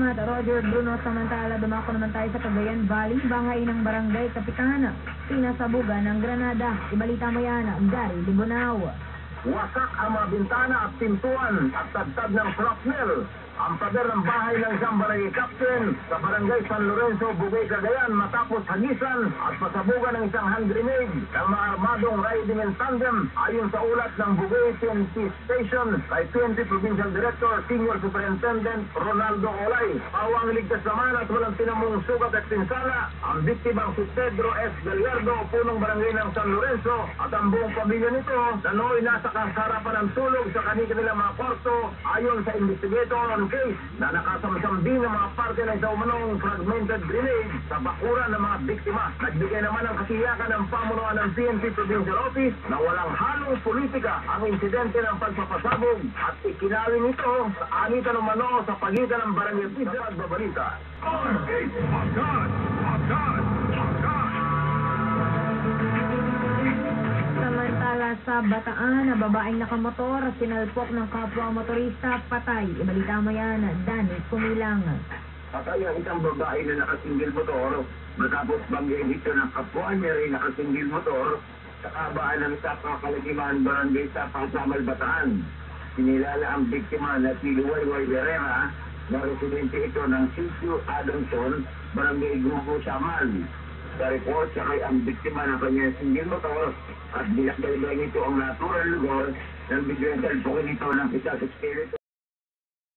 Salamat, Roger Bruno. Samantala, dumako naman tayo sa Cagayan Valley, bahay ng barangay Kapitan, pinasabugan ng Granada. Ibalita mo yan, Gary Libonao. Wasak ang mga bintana at pintuan at tagtag ng shrapnel. Ang pader ng bahay ng isang barangay captain sa barangay San Lorenzo, Bugay, Cagayan matapos hagisan at pasabugan ng isang hand grenade ng mga armadong riding in tandem ayon sa ulat ng Bugay PNP Station kay PNP Provincial Director Senior Superintendent Ronaldo Olay. Pawang ligtas naman at walang tinamong sugat at pinsala ang biktimang si Pedro S. Gallardo, punong barangay ng San Lorenzo, at ang buong pamilya nito na nooy nasa kasarapan ng tulog sa kanilang mga kwarto ayon sa investigator on case na nakasamsambing ng mga parte ng sa umanong fragmented grenade sa bakuran ng mga biktima. Nagbigay naman ng kasiyakan ng pamunuan ng PNP Provincial Office na walang halong politika ang insidente ng pagpapasabog at ikinawin ito sa anitan umano sa pagitan ng barangay Pizza at Babalita. Samantala sa Bataan, babaeng nakamotor, sinalpok ng kapwa motorista, patay. Ibalita mo yan, Danny Kumilang. Patay ang isang babae na nakasinggil motor matapos banggain ito ng kapwa niya rin nakasinggil motor sa kabaan ng Sapa, Kalakiman, Barangay Sapa, Samal, Bataan. Sinilala ang biktima na si Luwayway Herrera na residente ito ng Sitio Adamson, Barangay Grupo, Samal. Sa report, sakay ang biktima ng kanyang singgil motor at binakdalibay nito ang natural lugar ng bigyan sa alpukin nito ng isa sa espiritu.